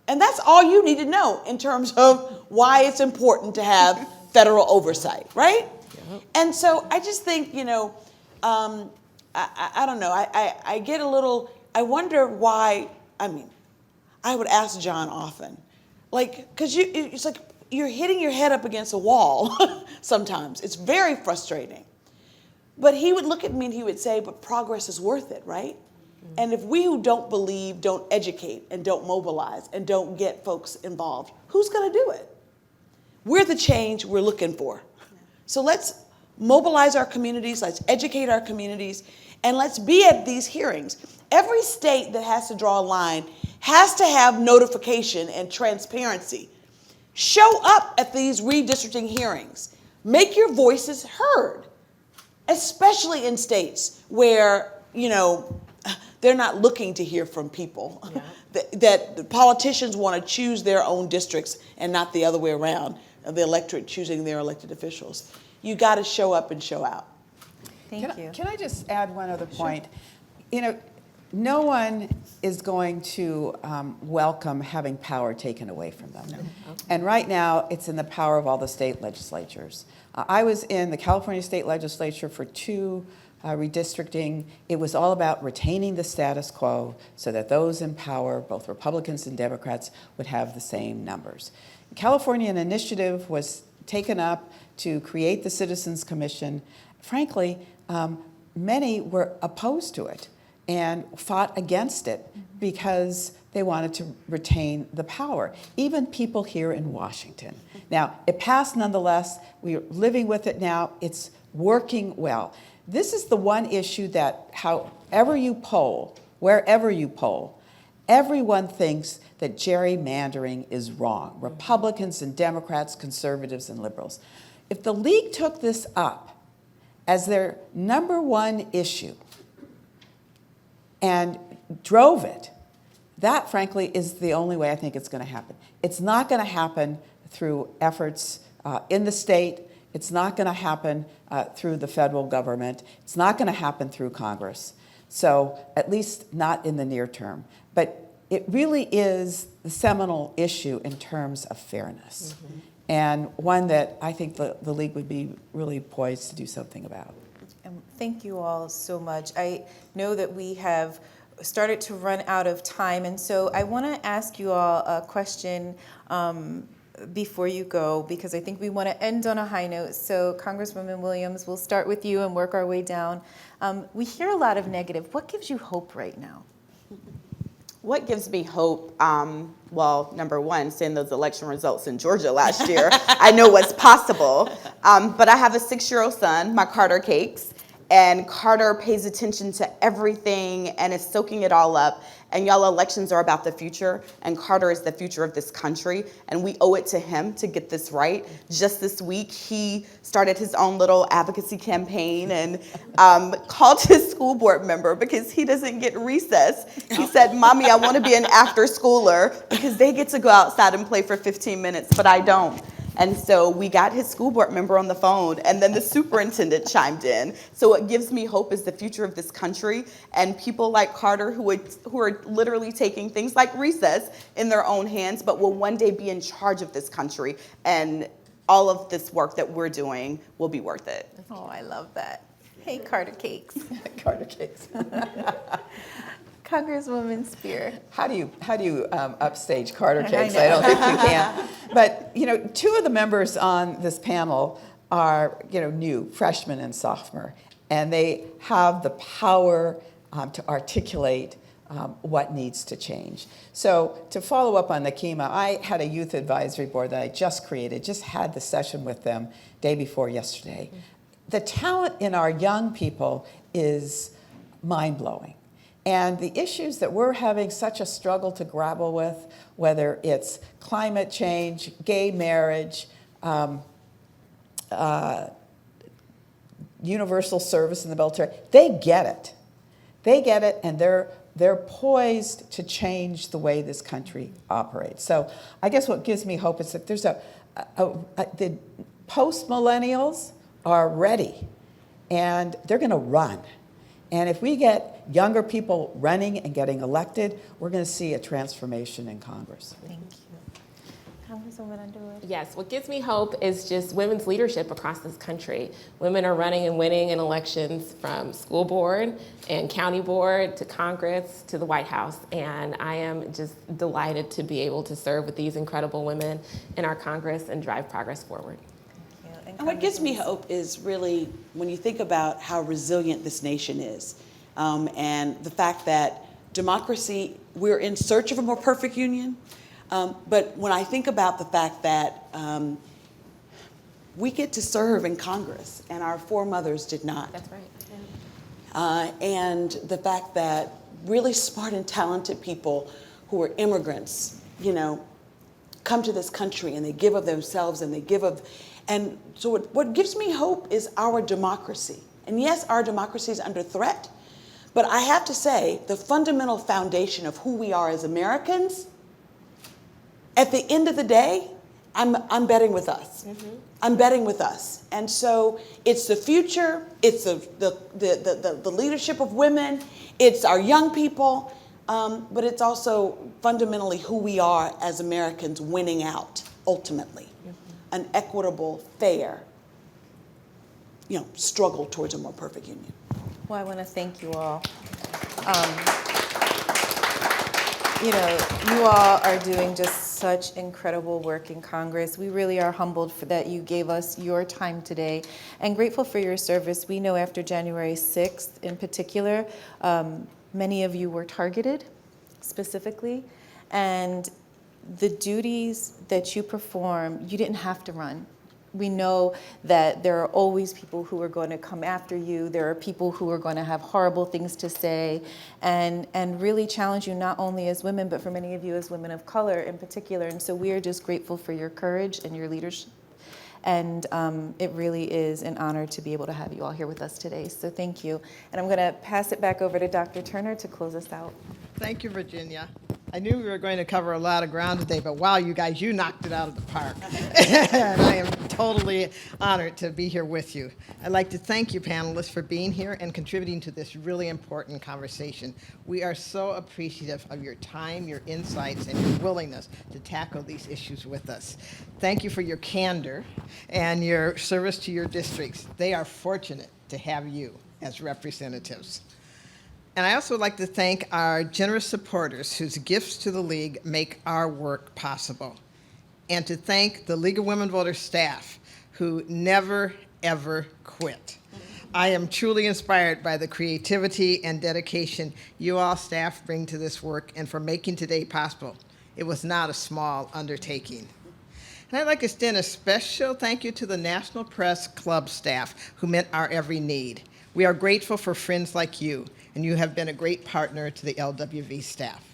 And that's all you need to know in terms of why it's important to have federal oversight, right? Yep. And so I just think, I don't know, I get a little, I wonder why. I would ask John often, because it's like you're hitting your head up against a wall sometimes. It's very frustrating. But he would look at me and he would say, but progress is worth it, right? Mm-hmm. And if we who don't believe, don't educate, and don't mobilize, and don't get folks involved, who's going to do it? We're the change we're looking for. Yeah. So let's mobilize our communities, let's educate our communities, and let's be at these hearings. Every state that has to draw a line has to have notification and transparency. Show up at these redistricting hearings. Make your voices heard, especially in states where, they're not looking to hear from people. Yeah. that the politicians want to choose their own districts and not the other way around, the electorate choosing their elected officials. You got to show up and show out. Thank you. Can I just add one other point? Sure. No one is going to welcome having power taken away from them. No. Okay. And right now, it's in the power of all the state legislatures. I was in the California state legislature for 2 redistricting. It was all about retaining the status quo so that those in power, both Republicans and Democrats, would have the same numbers. California, an initiative was taken up to create the Citizens Commission. Frankly, many were opposed to it and fought against it because they wanted to retain the power, even people here in Washington. Now, it passed nonetheless. We're living with it now. It's working well. This is the one issue that however you poll, wherever you poll, everyone thinks that gerrymandering is wrong. Republicans and Democrats, conservatives and liberals. If the league took this up as their number one issue and drove it, that, frankly, is the only way I think it's going to happen. It's not going to happen through efforts in the state. It's not going to happen through the federal government. It's not going to happen through Congress. So at least not in the near term. But it really is the seminal issue in terms of fairness. Mm-hmm. And one that I think the league would be really poised to do something about. Thank you all so much. I know that we have started to run out of time, and so I want to ask you all a question before you go, because I think we want to end on a high note. So Congresswoman Williams, we'll start with you and work our way down. We hear a lot of negative. What gives you hope right now? What gives me hope? Well, number one, seeing those election results in Georgia last year, I know what's possible. But I have a 6-year-old son, my Carter Cakes, and Carter pays attention to everything and is soaking it all up. And y'all, elections are about the future, and Carter is the future of this country, and we owe it to him to get this right. Just this week, he started his own little advocacy campaign and called his school board member because he doesn't get recess. He said, "Mommy, I want to be an after schooler because they get to go outside and play for 15 minutes, but I don't." And so we got his school board member on the phone, and then the superintendent chimed in. So what gives me hope is the future of this country and people like Carter who are literally taking things like recess in their own hands, but will one day be in charge of this country. And all of this work that we're doing will be worth it. Oh, I love that. Hey, Carter Cakes. Carter Cakes. Congresswoman Speier. How do you upstage Carter Cakes? know. I don't think you can. But you know, 2 of the members on this panel are new, freshman and sophomore, and they have the power to articulate what needs to change. So to follow up on Nikema, I had a youth advisory board that I just created, just had the session with them day before yesterday. The talent in our young people is mind-blowing. And the issues that we're having such a struggle to grapple with, whether it's climate change, gay marriage, universal service in the military, they get it. They get it, and they're poised to change the way this country operates. So I guess what gives me hope is that there's the post-millennials are ready, and they're going to run. And if we get younger people running and getting elected, we're going to see a transformation in Congress. Thank you. Congresswoman Underwood. Yes, what gives me hope is just women's leadership across this country. Women are running and winning in elections from school board and county board to Congress to the White House. And I am just delighted to be able to serve with these incredible women in our Congress and drive progress forward. And what gives me hope is really when you think about how resilient this nation is, and the fact that democracy, we're in search of a more perfect union, but when I think about the fact that we get to serve in Congress, and our foremothers did not. That's right. And the fact that really smart and talented people who are immigrants, come to this country and they give of themselves and they give of. And so what gives me hope is our democracy. And yes, our democracy is under threat, but I have to say the fundamental foundation of who we are as Americans, at the end of the day, I'm betting with us. Mm-hmm. I'm betting with us. And so it's the future, it's the leadership of women, it's our young people, but it's also fundamentally who we are as Americans winning out, ultimately. An equitable, fair, struggle towards a more perfect union. Well, I want to thank you all. You all are doing just such incredible work in Congress. We really are humbled that you gave us your time today and grateful for your service. We know after January 6th in particular, many of you were targeted specifically, and the duties that you perform, you didn't have to run. We know that there are always people who are going to come after you. There are people who are going to have horrible things to say and really challenge you not only as women, but for many of you as women of color in particular. And so we are just grateful for your courage and your leadership. And it really is an honor to be able to have you all here with us today. So thank you. And I'm going to pass it back over to Dr. Turner to close us out. Thank you, Virginia. I knew we were going to cover a lot of ground today, but wow, you guys, you knocked it out of the park. And I am totally honored to be here with you. I'd like to thank you, panelists, for being here and contributing to this really important conversation. We are so appreciative of your time, your insights, and your willingness to tackle these issues with us. Thank you for your candor and your service to your districts. They are fortunate to have you as representatives. And I also would like to thank our generous supporters whose gifts to the League make our work possible. And to thank the League of Women Voters staff who never, ever quit. I am truly inspired by the creativity and dedication you all staff bring to this work and for making today possible. It was not a small undertaking. And I'd like to extend a special thank you to the National Press Club staff who met our every need. We are grateful for friends like you, and you have been a great partner to the LWV staff.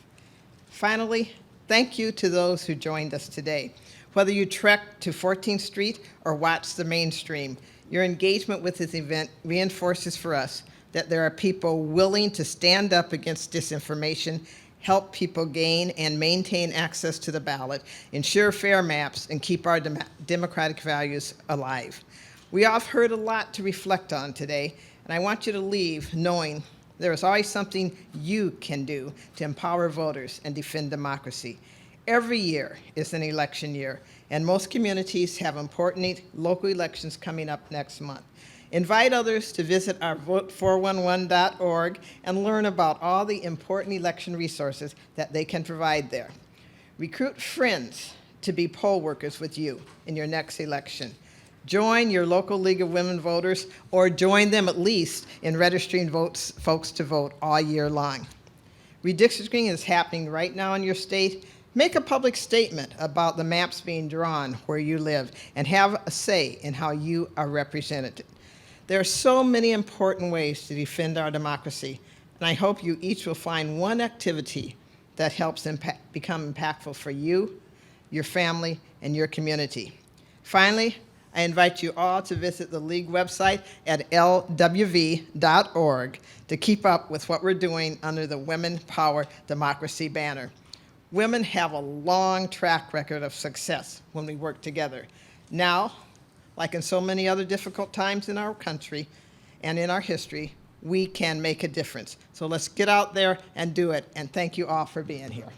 Finally, thank you to those who joined us today. Whether you trekked to 14th Street or watched the mainstream, your engagement with this event reinforces for us that there are people willing to stand up against disinformation, help people gain and maintain access to the ballot, ensure fair maps, and keep our democratic values alive. We all have heard a lot to reflect on today, and I want you to leave knowing there is always something you can do to empower voters and defend democracy. Every year is an election year, and most communities have important local elections coming up next month. Invite others to visit our vote411.org and learn about all the important election resources that they can provide there. Recruit friends to be poll workers with you in your next election. Join your local League of Women Voters, or join them at least in registering folks to vote all year long. Redistricting is happening right now in your state. Make a public statement about the maps being drawn where you live and have a say in how you are represented. There are so many important ways to defend our democracy, and I hope you each will find one activity that helps become impactful for you, your family, and your community. Finally, I invite you all to visit the League website at LWV.org to keep up with what we're doing under the Women Power Democracy banner. Women have a long track record of success when we work together. Now, like in so many other difficult times in our country and in our history, we can make a difference. So let's get out there and do it, and thank you all for being here.